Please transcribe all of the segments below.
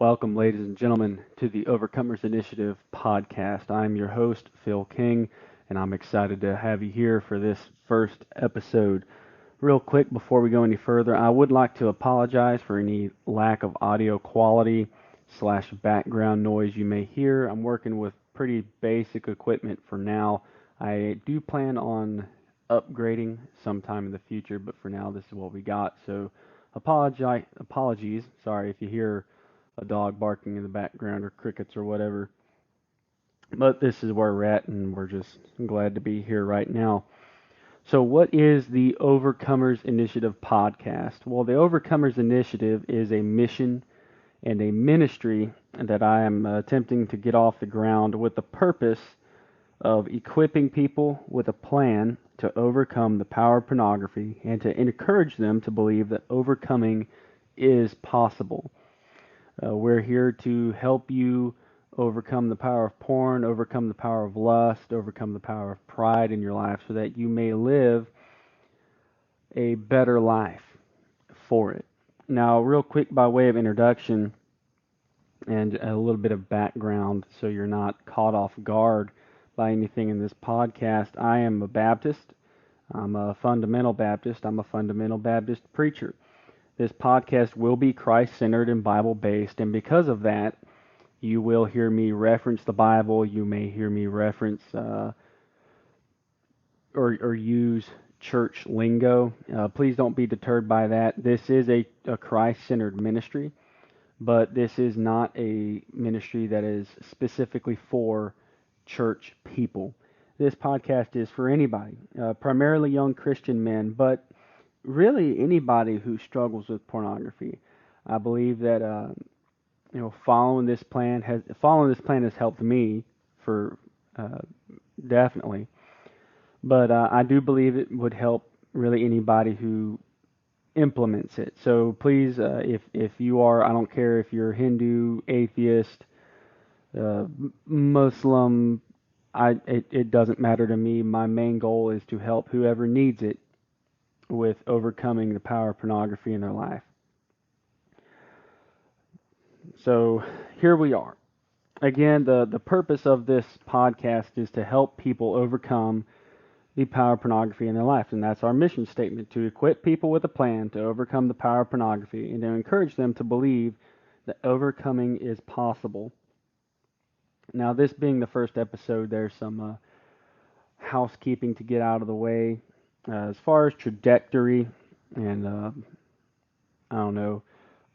Welcome, ladies and gentlemen, to the Overcomers Initiative podcast. I'm your host, Phil King, and I'm excited to have you here for this first episode. Real quick, before we go any further, I would like to apologize for any lack of audio quality slash background noise you may hear. I'm working with pretty basic equipment for now. I do plan on upgrading sometime in the future, but for now, this is what we got. So, apologies. Sorry if you hear a dog barking in the background or crickets or whatever. But this is where we're at, and we're just glad to be here right now. So, what is the Overcomers Initiative podcast? Well, the Overcomers Initiative is a mission and a ministry that I am attempting to get off the ground with the purpose of equipping people with a plan to overcome the power of pornography and to encourage them to believe that overcoming is possible. We're here to help you overcome the power of porn, overcome the power of lust, overcome the power of pride in your life so that you may live a better life for it. Now, real quick, by way of introduction and a little bit of background so you're not caught off guard by anything in this podcast, I am a Baptist. I'm a fundamental Baptist. I'm a fundamental Baptist preacher. This podcast will be Christ-centered and Bible-based, and because of that, you will hear me reference the Bible. You may hear me reference or use church lingo. Please don't be deterred by that. This is a Christ-centered ministry, but this is not a ministry that is specifically for church people. This podcast is for anybody, primarily young Christian men, but really anybody who struggles with pornography. I believe that following this plan has helped me for definitely, but I do believe it would help really anybody who implements it. So please, if you are, I don't care if you're Hindu, atheist, Muslim, it doesn't matter to me. My main goal is to help whoever needs it with overcoming the power of pornography in their life. So here we are. Again, the purpose of this podcast is to help people overcome the power of pornography in their life. And that's our mission statement, to equip people with a plan to overcome the power of pornography and to encourage them to believe that overcoming is possible. Now, this being the first episode, there's some housekeeping to get out of the way. As far as trajectory and, I don't know,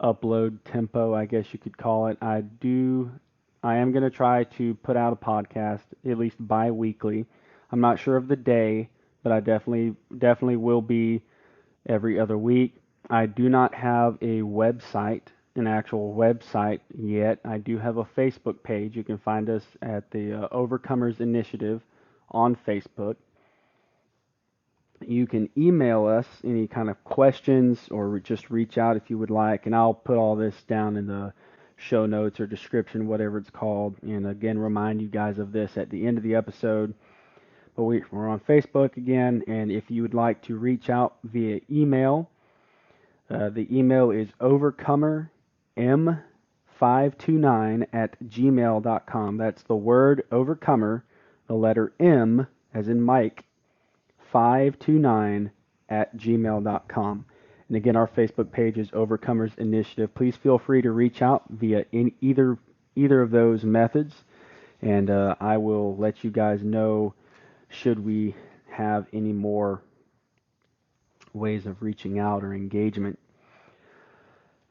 upload tempo, I guess you could call it, I am going to try to put out a podcast at least bi-weekly. I'm not sure of the day, but I definitely will be every other week. I do not have a website, an actual website yet. I do have a Facebook page. You can find us at the Overcomers Initiative on Facebook. You can email us any kind of questions or just reach out if you would like, and I'll put all this down in the show notes or description, whatever it's called, and again remind you guys of this at the end of the episode. But we're on Facebook again, and if you would like to reach out via email, the email is overcomerm529@gmail.com. That's the word overcomer, the letter M as in Mike, 529@gmail.com. And again, our Facebook page is Overcomers Initiative. Please feel free to reach out via either of those methods, and I will let you guys know should we have any more ways of reaching out or engagement.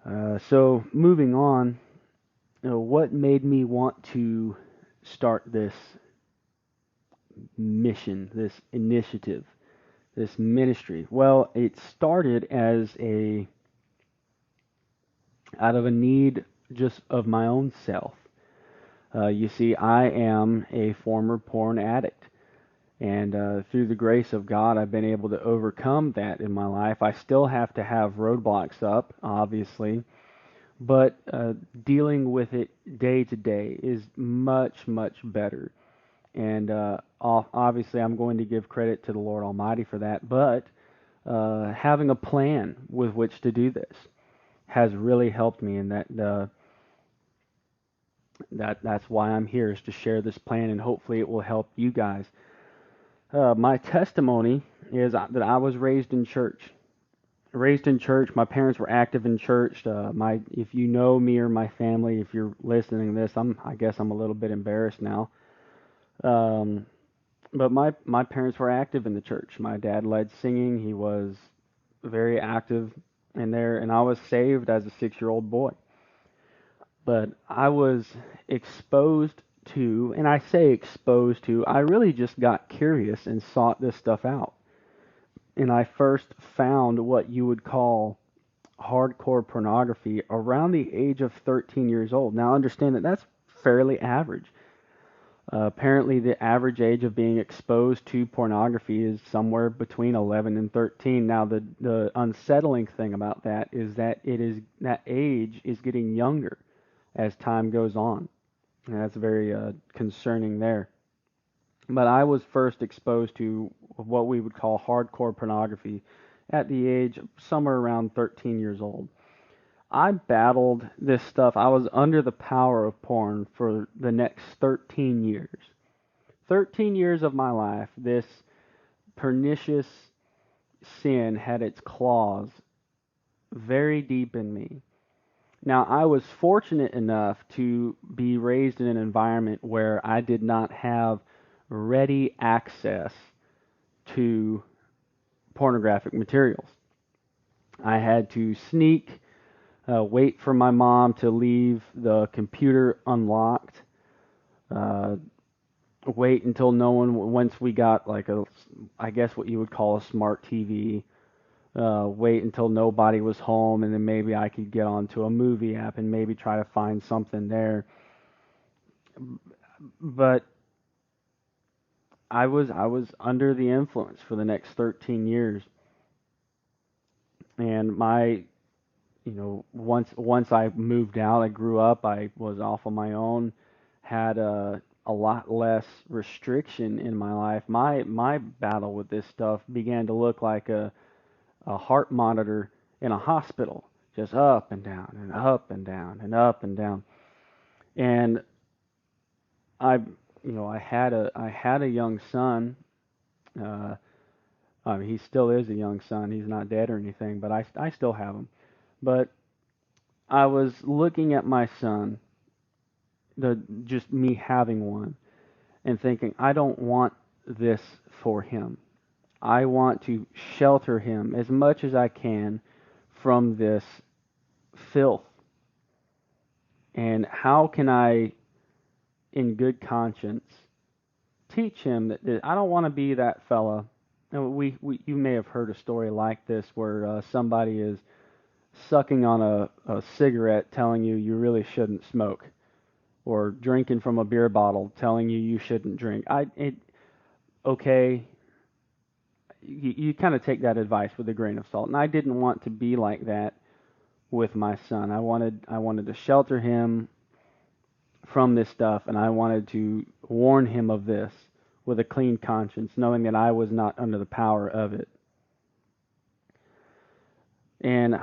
So moving on, what made me want to start this mission, this initiative, this ministry? Well, it started as out of a need just of my own self. You see, I am a former porn addict, and through the grace of God, I've been able to overcome that in my life. I still have to have roadblocks up, obviously, but dealing with it day to day is much, much better. And obviously, I'm going to give credit to the Lord Almighty for that. But having a plan with which to do this has really helped me in that That's why I'm here, is to share this plan, and hopefully it will help you guys. My testimony is that I was raised in church. Raised in church. My parents were active in church. If you know me or my family, if you're listening to this, I guess I'm a little bit embarrassed now. Um, but my parents were active in the church. My dad led singing. He was very active in there, and I was saved as a 6-year-old boy. But I was exposed to, and I say exposed to, I really just got curious and sought this stuff out. And I first found what you would call hardcore pornography around the age of 13 years old. Now, understand that that's fairly average. Apparently, the average age of being exposed to pornography is somewhere between 11 and 13. Now, the unsettling thing about that is that that age is getting younger as time goes on. And that's very concerning there. But I was first exposed to what we would call hardcore pornography at the age of somewhere around 13 years old. I battled this stuff. I was under the power of porn for the next 13 years. 13 years of my life, this pernicious sin had its claws very deep in me. Now, I was fortunate enough to be raised in an environment where I did not have ready access to pornographic materials. I had to sneak, wait for my mom to leave the computer unlocked, uh, wait until no one, once we got like I guess what you would call a smart TV, wait until nobody was home, and then maybe I could get onto a movie app and maybe try to find something there. But I was under the influence for the next 13 years, and once I moved out, I grew up, I was off on my own, had a lot less restriction in my life. My battle with this stuff began to look like a heart monitor in a hospital, just up and down and up and down and up and down. And I, I had a young son. Uh, he still is a young son. He's not dead or anything, but I still have him. But I was looking at my son, just me having one, and thinking, I don't want this for him. I want to shelter him as much as I can from this filth. And how can I, in good conscience, teach him that I don't want to be that fella. You may have heard a story like this where somebody is sucking on a cigarette telling you really shouldn't smoke, or drinking from a beer bottle telling you shouldn't drink. Okay, you kind of take that advice with a grain of salt. And I didn't want to be like that with my son. I wanted to shelter him from this stuff, and I wanted to warn him of this with a clean conscience, knowing that I was not under the power of it. And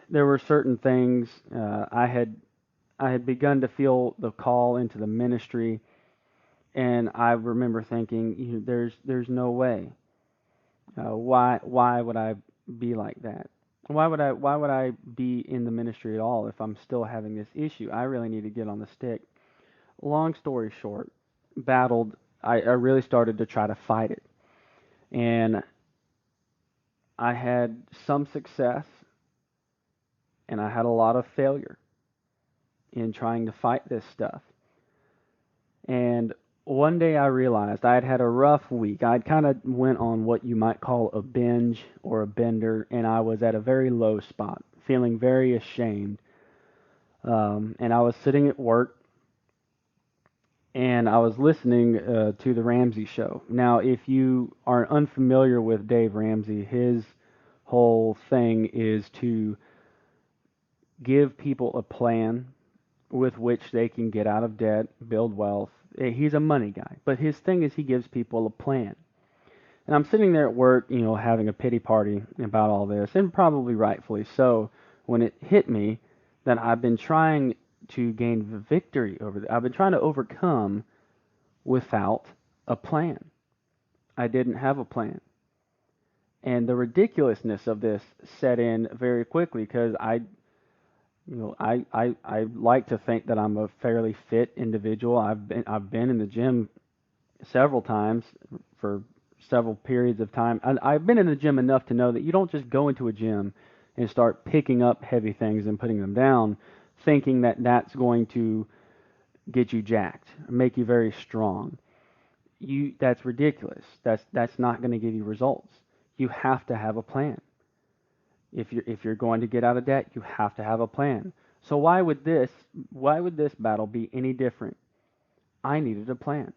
there were certain things I had begun to feel the call into the ministry, and I remember thinking, there's no way. Why would I be like that? Why would I be in the ministry at all if I'm still having this issue? I really need to get on the stick. Long story short, I really started to try to fight it. And I had some success, and I had a lot of failure in trying to fight this stuff. And one day I realized I had had a rough week. I'd kind of went on what you might call a binge or a bender, and I was at a very low spot, feeling very ashamed. And I was sitting at work, and I was listening to the Ramsey Show. Now, if you are unfamiliar with Dave Ramsey, his whole thing is to give people a plan with which they can get out of debt, build wealth. He's a money guy, but his thing is he gives people a plan. And I'm sitting there at work, having a pity party about all this, and probably rightfully so, when it hit me that I've been trying to gain victory over this. I've been trying to overcome without a plan. I didn't have a plan. And the ridiculousness of this set in very quickly because I like to think that I'm a fairly fit individual. I've been in the gym several times for several periods of time. I've been in the gym enough to know that you don't just go into a gym and start picking up heavy things and putting them down, thinking that that's going to get you jacked, make you very strong. That's ridiculous. That's not going to give you results. You have to have a plan. If you're going to get out of debt, you have to have a plan. So why would this battle be any different? I needed a plan.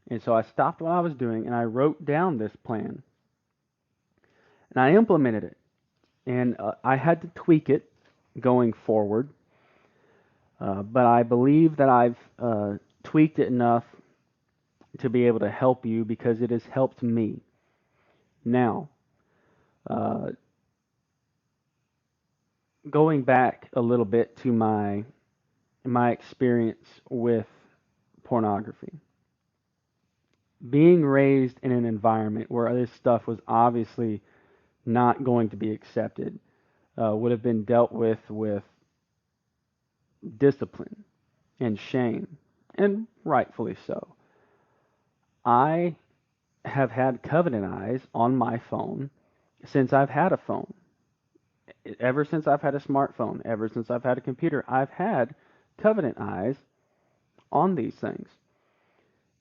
And so I stopped what I was doing and I wrote down this plan. And I implemented it. And I had to tweak it going forward. But I believe that I've tweaked it enough to be able to help you because it has helped me. Now, going back a little bit to my experience with pornography. Being raised in an environment where this stuff was obviously not going to be accepted would have been dealt with discipline and shame, and rightfully so. I have had Covenant Eyes on my phone since I've had a phone. Ever since I've had a smartphone, ever since I've had a computer, I've had Covenant Eyes on these things.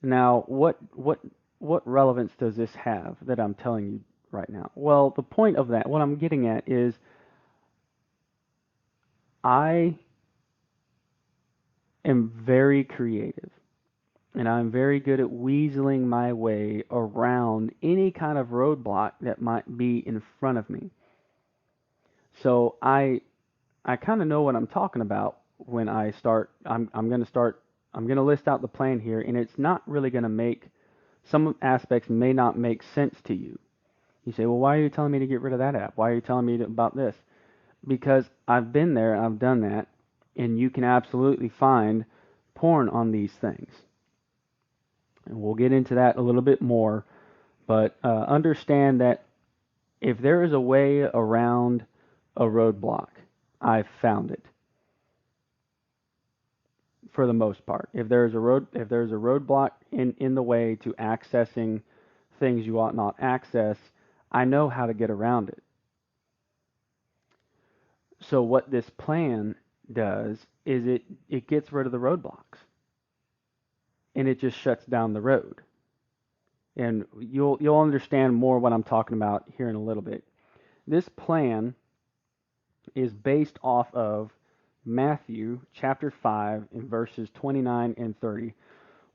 Now, what relevance does this have that I'm telling you right now? Well, the point of that, what I'm getting at is I am very creative, and I'm very good at weaseling my way around any kind of roadblock that might be in front of me. So I kind of know what I'm talking about when I start. I'm going to list out the plan here, and it's not really going to make, some aspects may not make sense to you. You say, well, why are you telling me to get rid of that app? Why are you telling me about this? Because I've been there, I've done that, and you can absolutely find porn on these things. And we'll get into that a little bit more, but understand that if there is a way around a roadblock, I've found it. For the most part, if there's a roadblock in the way to accessing things you ought not access, I know how to get around it. So what this plan does is it gets rid of the roadblocks, and it just shuts down the road. And you'll understand more what I'm talking about here in a little bit. This plan is based off of Matthew chapter 5 in verses 29 and 30,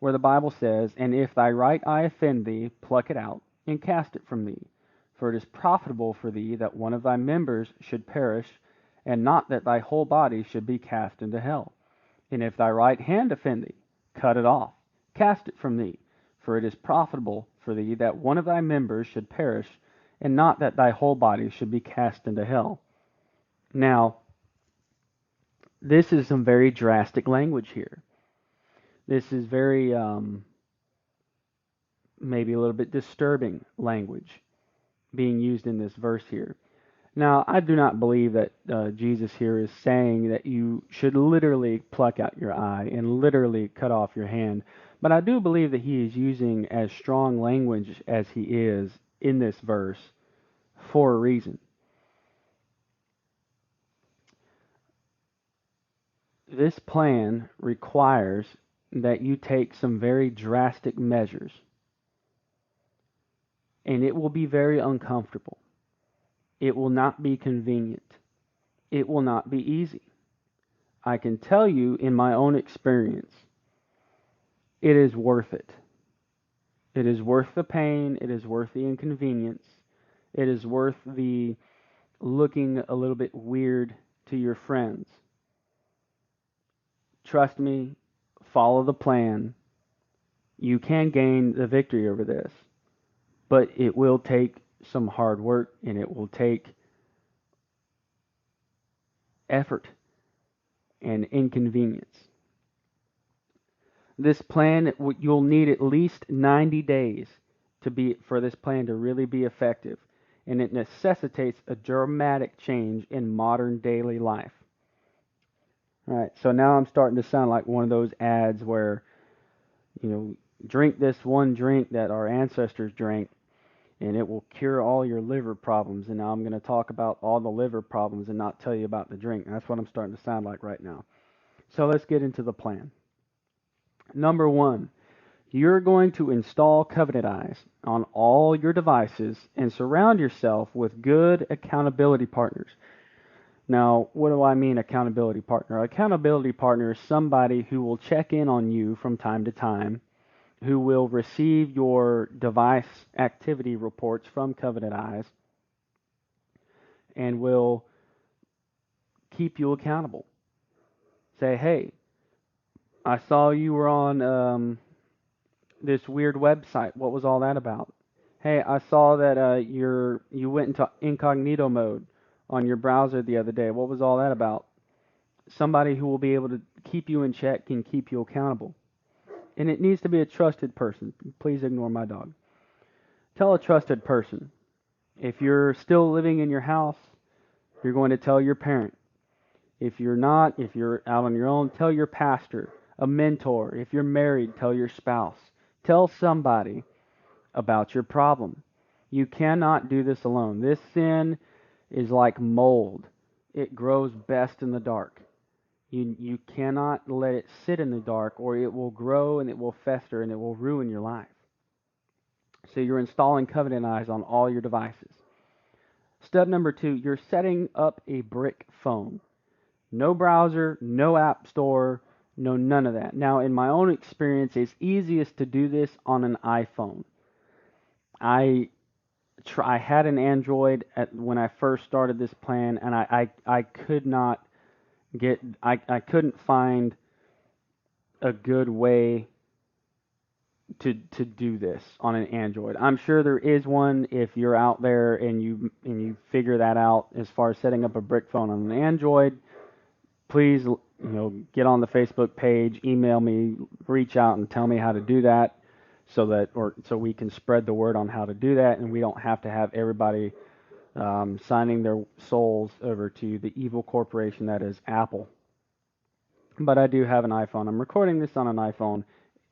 where the Bible says, "And if thy right eye offend thee, pluck it out, and cast it from thee. For it is profitable for thee that one of thy members should perish, and not that thy whole body should be cast into hell. And if thy right hand offend thee, cut it off, cast it from thee. For it is profitable for thee that one of thy members should perish, and not that thy whole body should be cast into hell." Now, this is some very drastic language here. This is very, maybe a little bit disturbing language being used in this verse here. Now, I do not believe that Jesus here is saying that you should literally pluck out your eye and literally cut off your hand, but I do believe that he is using as strong language as he is in this verse for a reason. This plan requires that you take some very drastic measures, and it will be very uncomfortable. It will not be convenient. It will not be easy. I can tell you in my own experience, it is worth it. It is worth the pain. It is worth the inconvenience. It is worth the looking a little bit weird to your friends. Trust me, follow the plan. You can gain the victory over this, but it will take some hard work and it will take effort. and inconvenience. This plan, you'll need at least 90 days for this plan to really be effective, and it necessitates a dramatic change in modern daily life. All right, so now I'm starting to sound like one of those ads where, drink this one drink that our ancestors drank, and it will cure all your liver problems. And now I'm going to talk about all the liver problems and not tell you about the drink. That's what I'm starting to sound like right now. So let's get into the plan. Number one, you're going to install Covenant Eyes on all your devices and surround yourself with good accountability partners. Now, what do I mean accountability partner? Accountability partner is somebody who will check in on you from time to time, who will receive your device activity reports from Covenant Eyes, and will keep you accountable. Say, hey, I saw you were on this weird website. What was all that about? Hey, I saw that you went into incognito mode on your browser the other day. What was all that about? Somebody who will be able to keep you in check and keep you accountable. And it needs to be a trusted person. Please ignore my dog. Tell a trusted person. If you're still living in your house, you're going to tell your parent. If you're not, if you're out on your own, tell your pastor, a mentor. If you're married, tell your spouse. Tell somebody about your problem. You cannot do this alone. This sin is like mold. It grows best in the dark. You cannot let it sit in the dark, or it will grow and it will fester and it will ruin your life. So you're installing Covenant Eyes on all your devices. Step number two, you're setting up a brick phone. No browser, no app store, no none of that. Now, in my own experience, it's easiest to do this on an iPhone. I had an Android when I first started this plan, and I could not I couldn't find a good way to do this on an Android. I'm sure there is one if you're out there and you figure that out as far as setting up a brick phone on an Android. Please, get on the Facebook page, email me, reach out and tell me how to do that so we can spread the word on how to do that, and we don't have to have everybody signing their souls over to the evil corporation that is Apple. But I do have an iPhone. I'm recording this on an iPhone.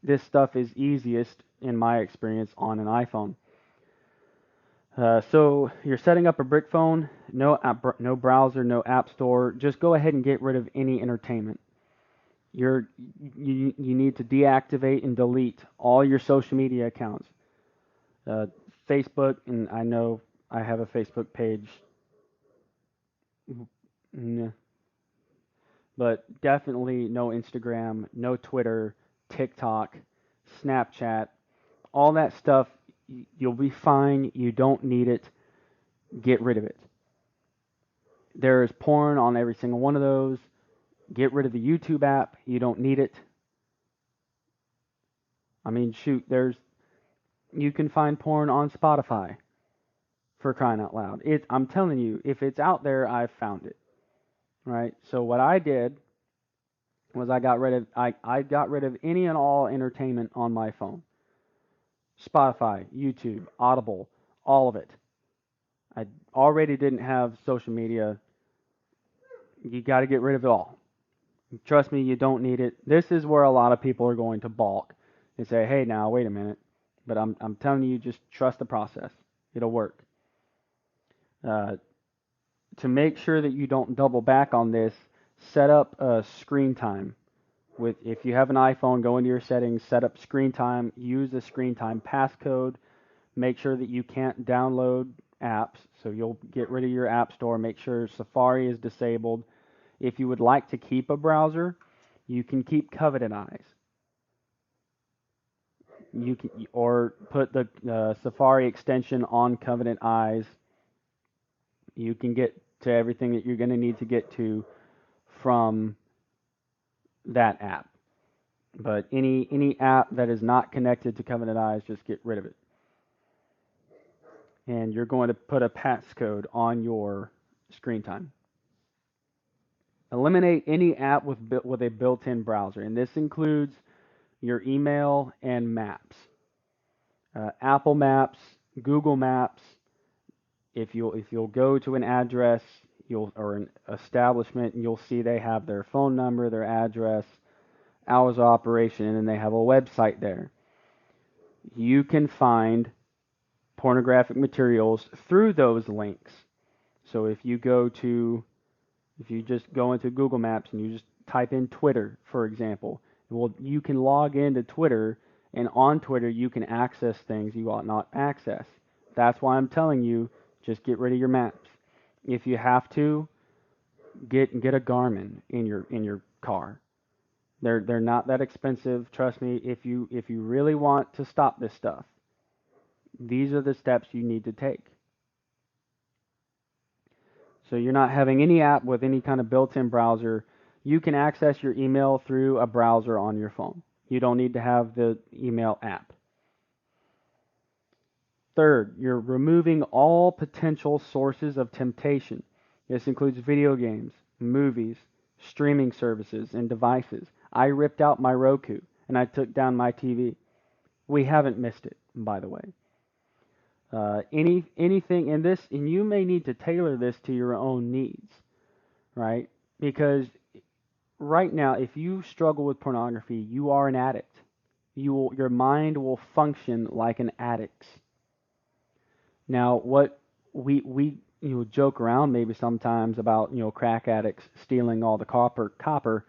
This stuff is easiest, in my experience, on an iPhone. So you're setting up a brick phone, no browser, no app store. Just go ahead and get rid of any entertainment. You need to deactivate and delete all your social media accounts. Facebook, and I know I have a Facebook page. But definitely no Instagram, no Twitter, TikTok, Snapchat, all that stuff. You'll be fine. You don't need it. Get rid of it. There is porn on every single one of those. Get rid of the YouTube app. You don't need it. I mean, shoot, you can find porn on Spotify, for crying out loud. I'm telling you, if it's out there, I've found it. Right? So what I did was I got rid of any and all entertainment on my phone. Spotify, YouTube, Audible, all of it. I already didn't have social media. You got to get rid of it all. Trust me, you don't need it. This is where a lot of people are going to balk and say, hey, now, wait a minute. But I'm telling you, just trust the process. It'll work. To make sure that you don't double back on this, set up screen time. If you have an iPhone, go into your settings, set up screen time, use the screen time passcode. Make sure that you can't download apps, so you'll get rid of your app store. Make sure Safari is disabled. If you would like to keep a browser, you can keep Covenant Eyes. You can, or put the Safari extension on Covenant Eyes. You can get to everything that you're going to need to get to from that app. But any app that is not connected to Covenant Eyes, just get rid of it. And you're going to put a passcode on your screen time. Eliminate any app with a built-in browser, and this includes your email and maps. Apple Maps, Google Maps. If you'll go to an address, or an establishment, and you'll see they have their phone number, their address, hours of operation, and then they have a website there. You can find pornographic materials through those links. So if you just go into Google Maps and you just type in Twitter, for example, well, you can log into Twitter, and on Twitter you can access things you ought not access. That's why I'm telling you, just get rid of your maps. If you have to, get a Garmin in your car. They're not that expensive. Trust me. If you really want to stop this stuff, these are the steps you need to take. So you're not having any app with any kind of built-in browser. You can access your email through a browser on your phone. You don't need to have the email app. Third, you're removing all potential sources of temptation. This includes video games, movies, streaming services, and devices. I ripped out my Roku and I took down my TV. We haven't missed it, by the way. Anything in this, and you may need to tailor this to your own needs, right? Because right now, if you struggle with pornography, you are an addict. Your mind will function like an addict's. Now, what we joke around maybe sometimes about crack addicts stealing all the copper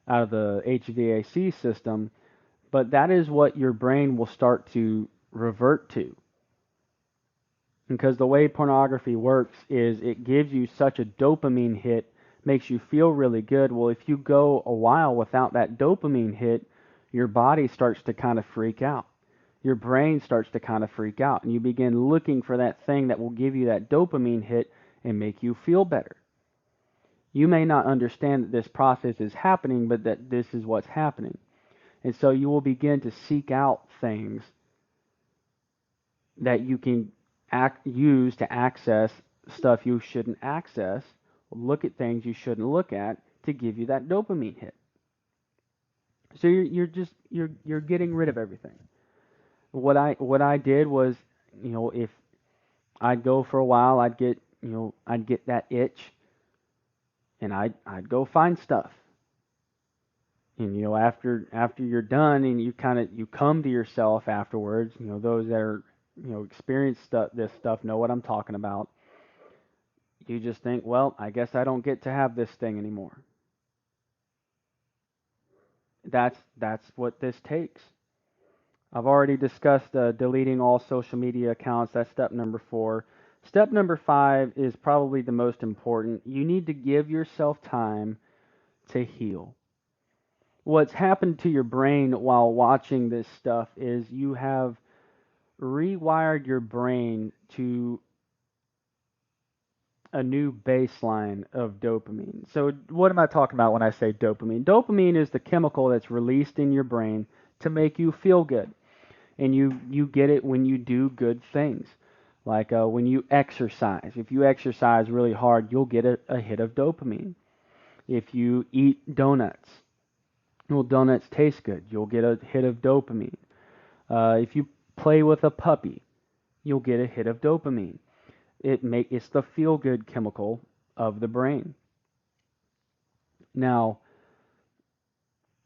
out of the HVAC system, but that is what your brain will start to revert to. Because the way pornography works is it gives you such a dopamine hit, makes you feel really good. Well, if you go a while without that dopamine hit, your body starts to kind of freak out. Your brain starts to kind of freak out, and you begin looking for that thing that will give you that dopamine hit and make you feel better. You may not understand that this process is happening, but that this is what's happening. And so you will begin to seek out things that you can use to access stuff you shouldn't access, look at things you shouldn't look at to give you that dopamine hit. So you're getting rid of everything. What I did was, if I'd go for a while, I'd get that itch, and I'd go find stuff. And after you're done, and you come to yourself afterwards. Those that are experienced this stuff know what I'm talking about. You just think, well, I guess I don't get to have this thing anymore. That's what this takes. I've already discussed deleting all social media accounts. That's step number 4. Step number 5 is probably the most important. You need to give yourself time to heal. What's happened to your brain while watching this stuff is you have rewired your brain to a new baseline of dopamine. So what am I talking about when I say dopamine? Dopamine is the chemical that's released in your brain to make you feel good. And you get it when you do good things. Like when you exercise. If you exercise really hard, you'll get a hit of dopamine. If you eat donuts, well, donuts taste good. You'll get a hit of dopamine. If you play with a puppy, you'll get a hit of dopamine. It's the feel-good chemical of the brain. Now,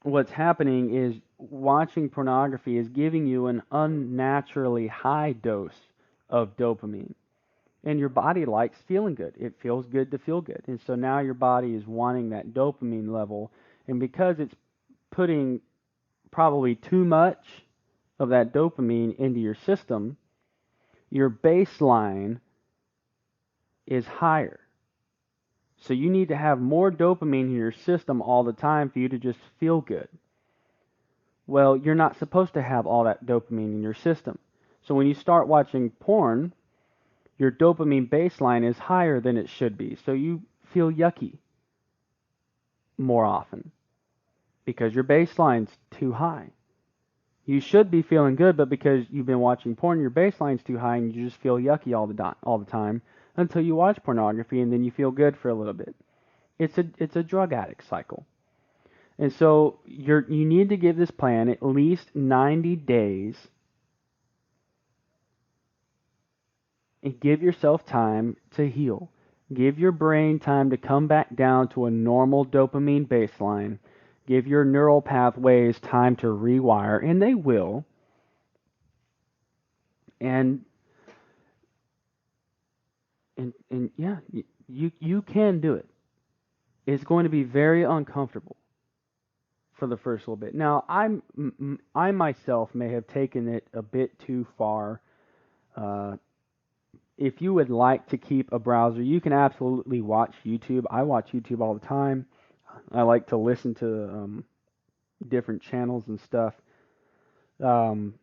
what's happening is watching pornography is giving you an unnaturally high dose of dopamine. And your body likes feeling good. It feels good to feel good. And so now your body is wanting that dopamine level. And because it's putting probably too much of that dopamine into your system, your baseline is higher. So you need to have more dopamine in your system all the time for you to just feel good. Well, you're not supposed to have all that dopamine in your system. So when you start watching porn, your dopamine baseline is higher than it should be. So you feel yucky more often because your baseline's too high. You should be feeling good, but because you've been watching porn, your baseline's too high and you just feel yucky all the time until you watch pornography, and then you feel good for a little bit. It's a drug addict cycle. And so you need to give this plan at least 90 days and give yourself time to heal. Give your brain time to come back down to a normal dopamine baseline. Give your neural pathways time to rewire, and they will. And and yeah, you can do it. It's going to be very uncomfortable for the first little bit. Now, I myself may have taken it a bit too far. Uh, if you would like to keep a browser, you can absolutely watch YouTube. I watch YouTube all the time. I like to listen to different channels and stuff. Um,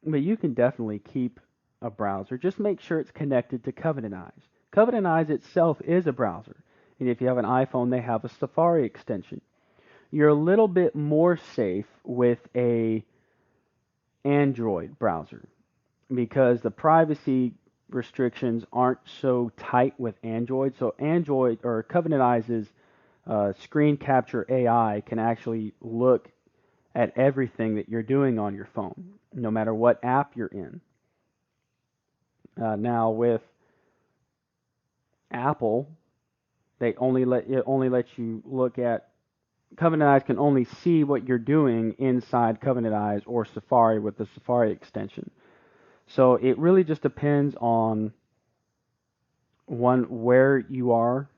but you can definitely keep a browser. Just make sure it's connected to Covenant Eyes. Covenant Eyes itself is a browser. And if you have an iPhone, they have a Safari extension. You're a little bit more safe with a Android browser because the privacy restrictions aren't so tight with Android. So Android or Covenant Eyes' screen capture AI can actually look at everything that you're doing on your phone, no matter what app you're in. Now with Apple, they only let you look at Covenant Eyes can only see what you're doing inside Covenant Eyes or Safari with the Safari extension. So it really just depends on where you are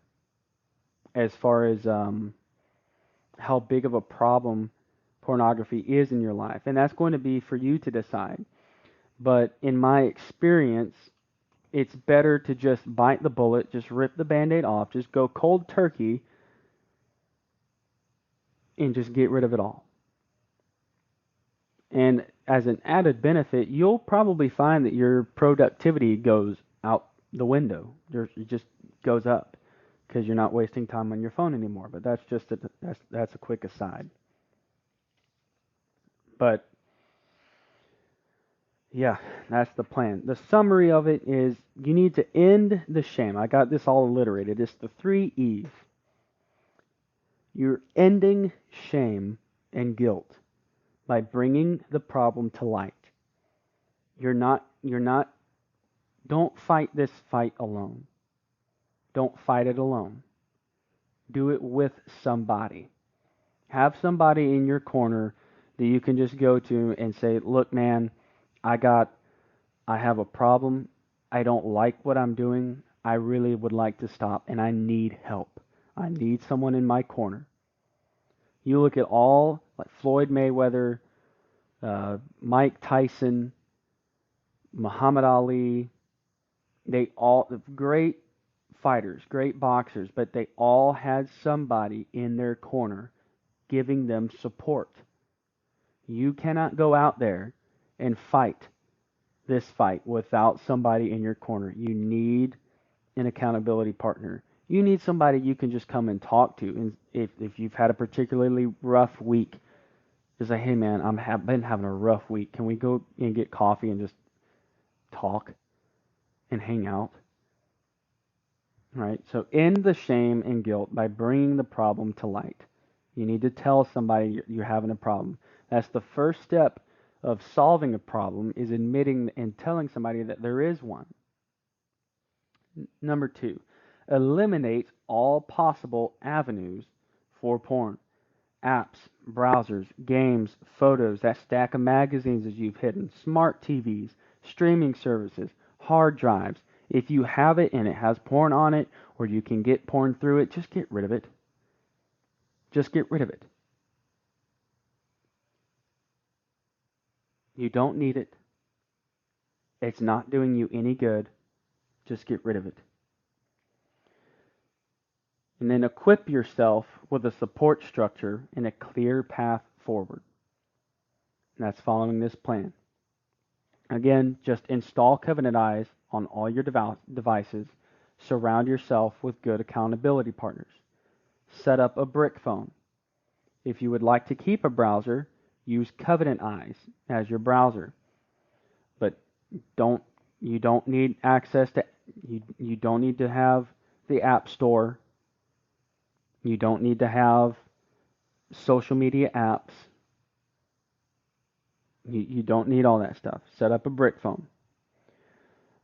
as far as how big of a problem pornography is in your life, and that's going to be for you to decide. But in my experience, it's better to just bite the bullet, just rip the Band-Aid off, just go cold turkey, and just get rid of it all. And as an added benefit, you'll probably find that your productivity goes out the window. It just goes up because you're not wasting time on your phone anymore. But that's just that's a quick aside. But yeah, that's the plan. The summary of it is you need to end the shame. I got this all alliterated. It's the 3 E's. You're ending shame and guilt by bringing the problem to light. Don't fight this fight alone. Don't fight it alone. Do it with somebody. Have somebody in your corner that you can just go to and say, look, man, I have a problem. I don't like what I'm doing. I really would like to stop, and I need help. I need someone in my corner. You look at all, like Floyd Mayweather, Mike Tyson, Muhammad Ali, they all great fighters, great boxers, but they all had somebody in their corner giving them support. You cannot go out there and fight this fight without somebody in your corner. You need an accountability partner. You need somebody you can just come and talk to. And if you've had a particularly rough week, just say, hey man, been having a rough week. Can we go and get coffee and just talk and hang out? Right? So end the shame and guilt by bringing the problem to light. You need to tell somebody you're having a problem. That's the first step of solving a problem, is admitting and telling somebody that there is one. Number 2, eliminate all possible avenues for porn. Apps, browsers, games, photos, that stack of magazines that you've hidden, smart TVs, streaming services, hard drives. If you have it and it has porn on it, or you can get porn through it, just get rid of it. Just get rid of it. You don't need it. It's not doing you any good. Just get rid of it. And then equip yourself with a support structure and a clear path forward. And that's following this plan. Again, just install Covenant Eyes on all your devices. Surround yourself with good accountability partners. Set up a brick phone. If you would like to keep a browser, use Covenant Eyes as your browser. But you don't need access to you don't need to have the App Store. You don't need to have social media apps. You don't need all that stuff. Set up a brick phone.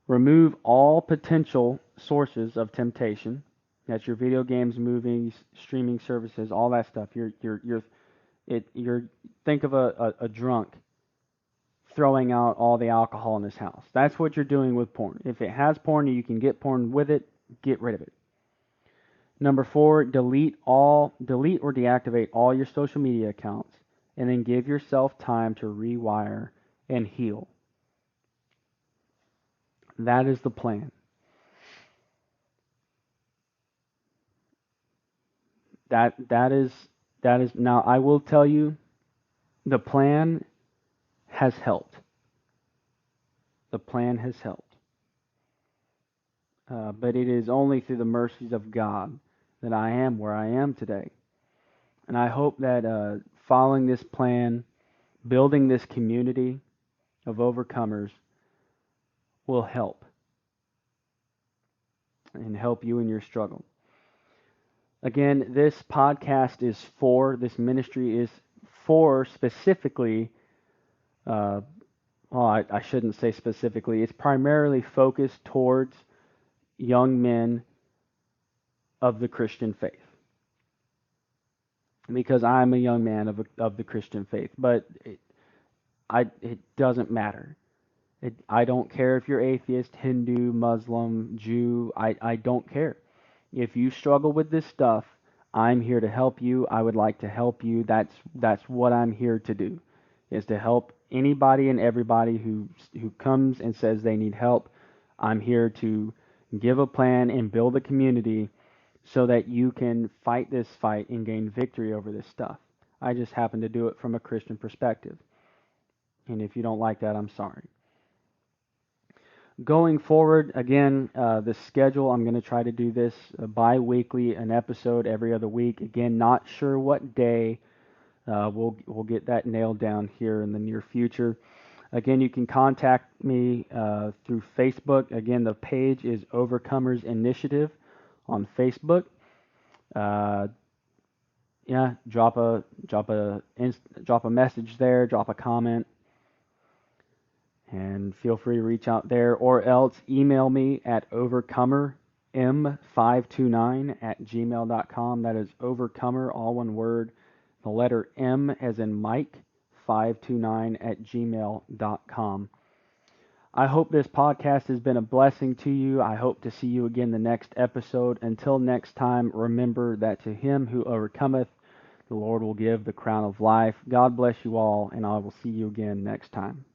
Remove all potential sources of temptation. That's your video games, movies, streaming services, all that stuff. You're think of a drunk throwing out all the alcohol in his house. That's what you're doing with porn. If it has porn, you can get porn with it. Get rid of it. Number 4, delete or deactivate all your social media accounts, and then give yourself time to rewire and heal. That is the plan. That is now I will tell you, the plan has helped. The plan has helped. But it is only through the mercies of God that I am where I am today. And I hope that following this plan, building this community of overcomers will help. And help you in your struggle. Again, this ministry is for specifically, I shouldn't say specifically, it's primarily focused towards young men of the Christian faith. Because I'm a young man of the Christian faith, but it doesn't matter. I don't care if you're atheist, Hindu, Muslim, Jew. I don't care. If you struggle with this stuff, I'm here to help you. I would like to help you. That's what I'm here to do, is to help anybody and everybody who comes and says they need help. I'm here to give a plan and build a community so that you can fight this fight and gain victory over this stuff. I just happen to do it from a Christian perspective. And if you don't like that, I'm sorry. Going forward, again, the schedule, I'm going to try to do this bi-weekly, an episode every other week. Again, not sure what day. We'll get that nailed down here in the near future. Again, you can contact me through Facebook. Again, the page is Overcomers Initiative on Facebook. Drop a message there, drop a comment. And feel free to reach out there, or else email me at overcomerm529@gmail.com. That is overcomer, all one word, the letter M as in Mike, 529@gmail.com. I hope this podcast has been a blessing to you. I hope to see you again the next episode. Until next time, remember that to him who overcometh, the Lord will give the crown of life. God bless you all, and I will see you again next time.